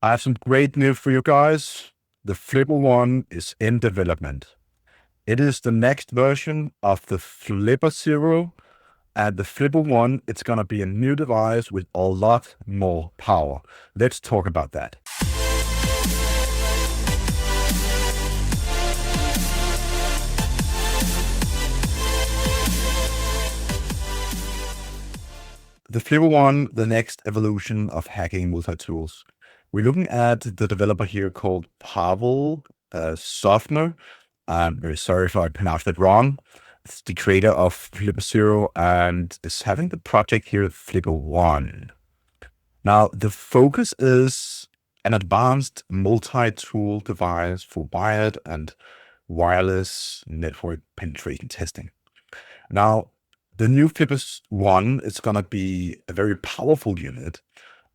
I have some great news for you guys. The Flipper One is in development. It is the next version of the Flipper Zero, and the Flipper One, it's gonna be a new device with a lot more power. Let's talk about that. The Flipper One, the next evolution of hacking multi-tools. We're looking at the developer here called Pavel Sofner. I'm very sorry if I pronounced that wrong. It's the creator of Flipper Zero and is having the project here, Flipper One. Now, the focus is an advanced multi-tool device for wired and wireless network penetration testing. Now, the new Flipper One is going to be a very powerful unit.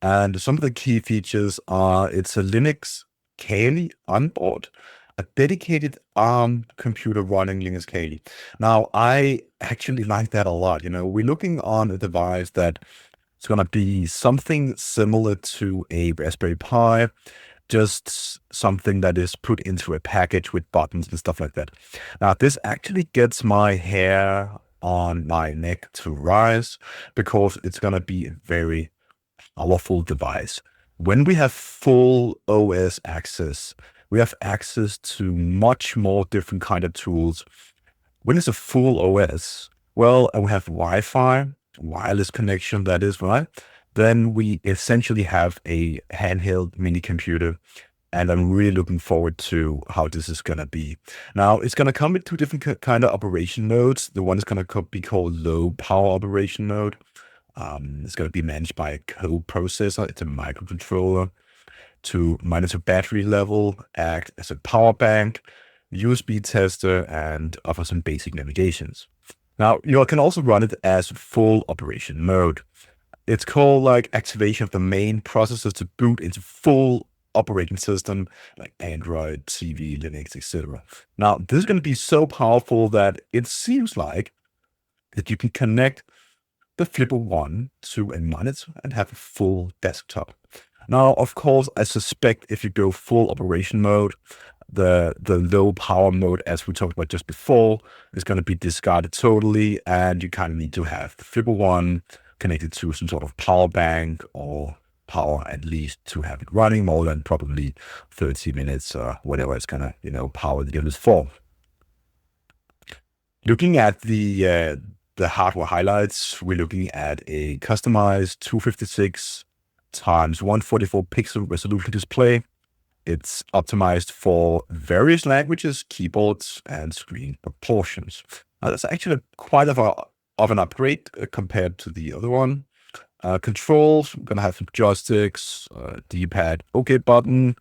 And some of the key features are it's a Linux Kali on board, a dedicated ARM computer running Linux Kali. Now, I actually like that a lot. We're looking on a device that it's going to be something similar to a Raspberry Pi, just something that is put into a package with buttons and stuff like that. Now, this actually gets my hair on my neck to rise because it's going to be a very powerful device. When we have full OS access, we have access to much more different kind of tools. When it's a full OS, well, we have Wi-Fi, wireless connection, that is, right? Then we essentially have a handheld mini computer. And I'm really looking forward to how this is going to be. Now, it's going to come with two different kind of operation modes. The one is going to be called low power operation mode. It's going to be managed by a co-processor. It's a microcontroller to monitor battery level, act as a power bank, USB tester, and offer some basic navigations. Now, you can also run it as full operation mode. It's called like activation of the main processor to boot into full operating system like Android, TV, Linux, etc. Now, this is going to be so powerful that it seems like that you can connect the Flipper One to a monitor and have a full desktop. Now, of course, I suspect if you go full operation mode, the low power mode, as we talked about just before, is going to be discarded totally, and you kind of need to have the Flipper One connected to some sort of power bank or power at least to have it running more than probably 30 minutes or whatever it's gonna, power the unit for. Looking at the hardware highlights, we're looking at a customized 256 times 144 pixel resolution display. It's optimized for various languages, keyboards, and screen proportions. Now, that's actually quite of an upgrade compared to the other one. Controls, we're gonna have some joysticks, D-pad, OK button.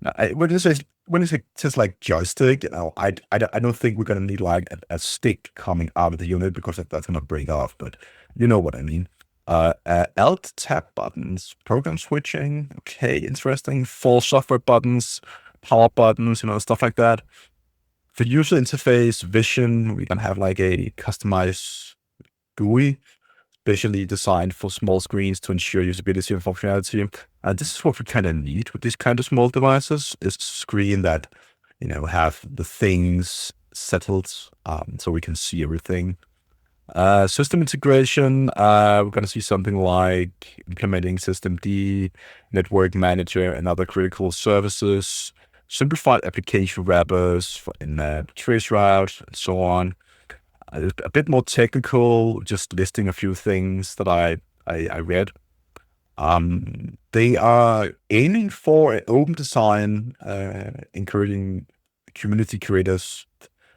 Now, when it says like joystick, I don't think we're gonna need like a stick coming out of the unit because that's gonna break off. But you know what I mean. Alt tab buttons, program switching. Okay, interesting. 4 software buttons, power buttons, stuff like that. For user interface, vision, we're gonna have like a customized GUI, specially designed for small screens to ensure usability and functionality. This is what we kind of need with these kind of small devices, is a screen that, have the things settled so we can see everything. System integration, we're going to see something like implementing systemd, network manager, and other critical services, simplified application wrappers in traceroute, and so on. A bit more technical, just listing a few things that I read. They are aiming for an open design, encouraging community creators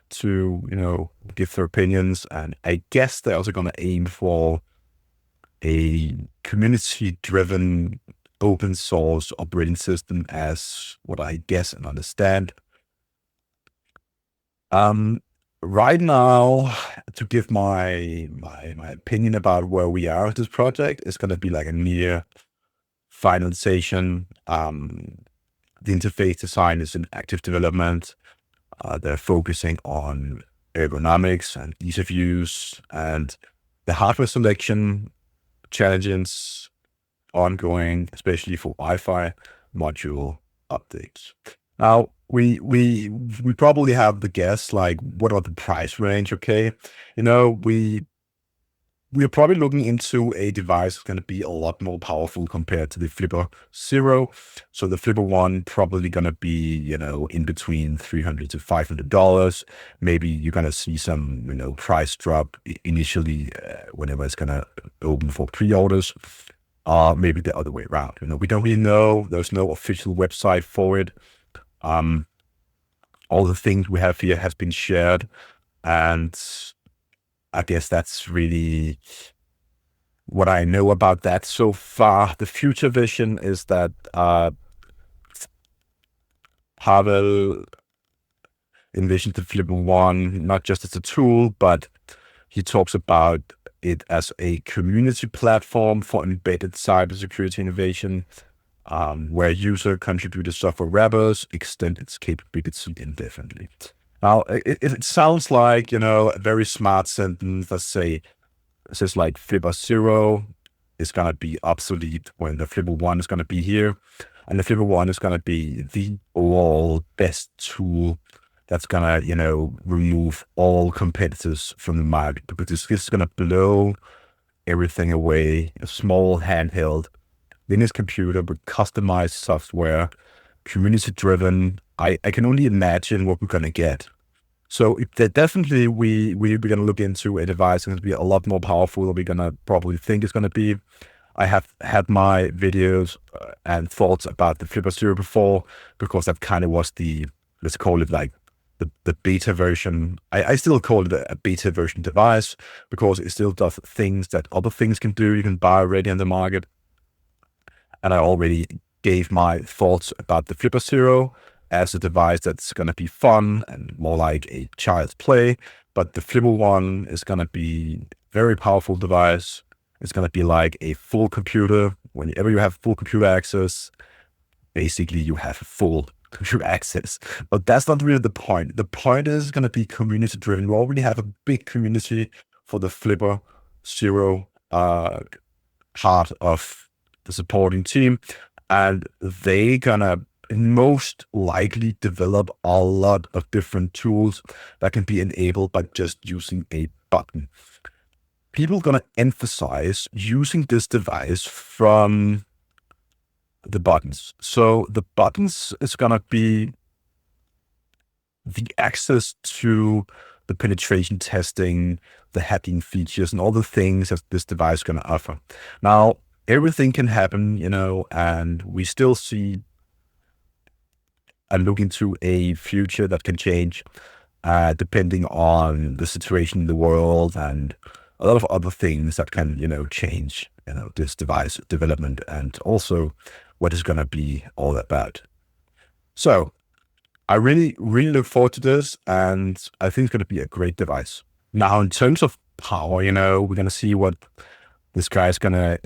to, give their opinions. And I guess they're also going to aim for a community-driven open source operating system, as what I guess and understand. Right now, to give my opinion about where we are with this project, is going to be like a near finalization. The interface design is in active development. They're focusing on ergonomics and ease of use, and the hardware selection challenges ongoing, especially for Wi-Fi. module updates. Now, we probably have the guess, like, what are the price range? Okay, we're probably looking into a device that's going to be a lot more powerful compared to the Flipper Zero. So the Flipper One probably going to be, in between $300 to $500. Maybe you're going to see some, price drop initially whenever it's going to open for pre-orders. Maybe the other way around. We don't really know. There's no official website for it. All the things we have here has been shared, and I guess that's really what I know about that so far. The future vision is that Pavel envisioned the Flipper One not just as a tool, but he talks about it as a community platform for embedded cybersecurity innovation, where user-contributed software wrappers extend its capabilities indefinitely. Now, it sounds like, a very smart sentence. Let's say, it says like Flipper Zero is going to be obsolete when the Flipper One is going to be here. And the Flipper One is going to be the overall best tool that's going to, remove all competitors from the market, because this is going to blow everything away. A small handheld Linux computer with customized software, community-driven. I can only imagine what we're going to get. So definitely we're going to look into a device that's going to be a lot more powerful than we're going to probably think it's going to be. I have had my videos and thoughts about the Flipper Zero before, because that kind of was let's call it like the beta version. I still call it a beta version device, because it still does things that other things can do. You can buy already on the market. And I already gave my thoughts about the Flipper Zero as a device that's going to be fun and more like a child's play. But the Flipper One is going to be a very powerful device. It's going to be like a full computer. Whenever you have full computer access, basically you have full computer access. But that's not really the point. The point is going to be community driven. We already have a big community for the Flipper Zero part of the supporting team, and they gonna most likely develop a lot of different tools that can be enabled by just using a button. People gonna emphasize using this device from the buttons. So the buttons is gonna be the access to the penetration testing, the hacking features, and all the things that this device is gonna offer. Now, everything can happen, and we still see and look into a future that can change depending on the situation in the world and a lot of other things that can, change, this device development and also what is going to be all about. So I really, really look forward to this, and I think it's going to be a great device. Now, in terms of power, we're going to see what this guy's gonna,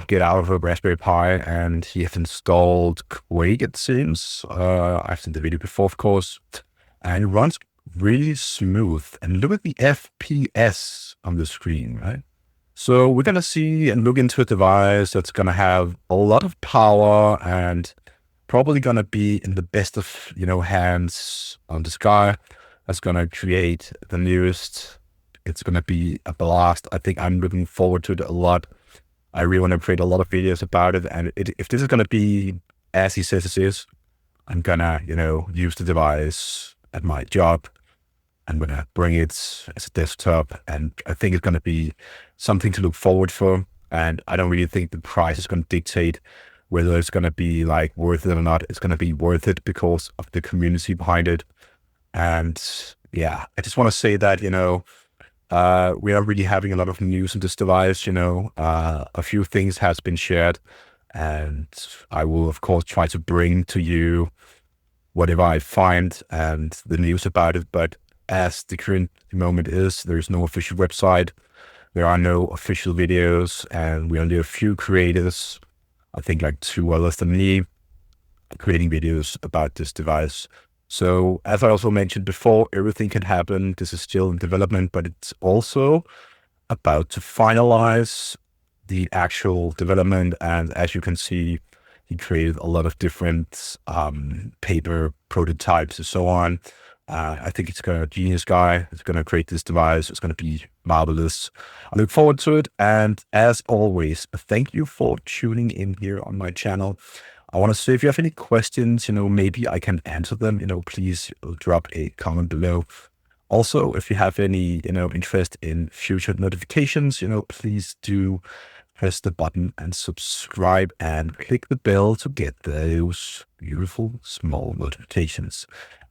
get out of a Raspberry Pi, and he has installed Quake, it seems. I've seen the video before, of course, and it runs really smooth. And look at the FPS on the screen, right? So we're gonna see and look into a device that's gonna have a lot of power and probably gonna be in the best of, hands on this guy. That's gonna create the newest. It's going to be a blast. I think I'm looking forward to it a lot. I really want to create a lot of videos about it. And if this is going to be as he says it is, I'm going to, use the device at my job. I'm going to bring it as a desktop. And I think it's going to be something to look forward for. And I don't really think the price is going to dictate whether it's going to be like worth it or not. It's going to be worth it because of the community behind it. And yeah, I just want to say that, we are really having a lot of news on this device, a few things has been shared, and I will of course try to bring to you whatever I find and the news about it. But as the current moment is, there's no official website, there are no official videos, and we only have a few creators, I think like 2 others than me, creating videos about this device. So as I also mentioned before, everything can happen. This is still in development, but it's also about to finalize the actual development. And as you can see, He created a lot of different paper prototypes and so on. I think it's a genius guy. It's going to create this device. It's going to be marvelous. I look forward to it. And as always, thank you for tuning in here on my channel. I want to say, if you have any questions, maybe I can answer them, please drop a comment below. Also, if you have any, interest in future notifications, please do press the button and subscribe and click the bell to get those beautiful small notifications.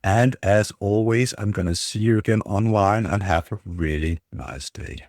And as always, I'm going to see you again online, and have a really nice day.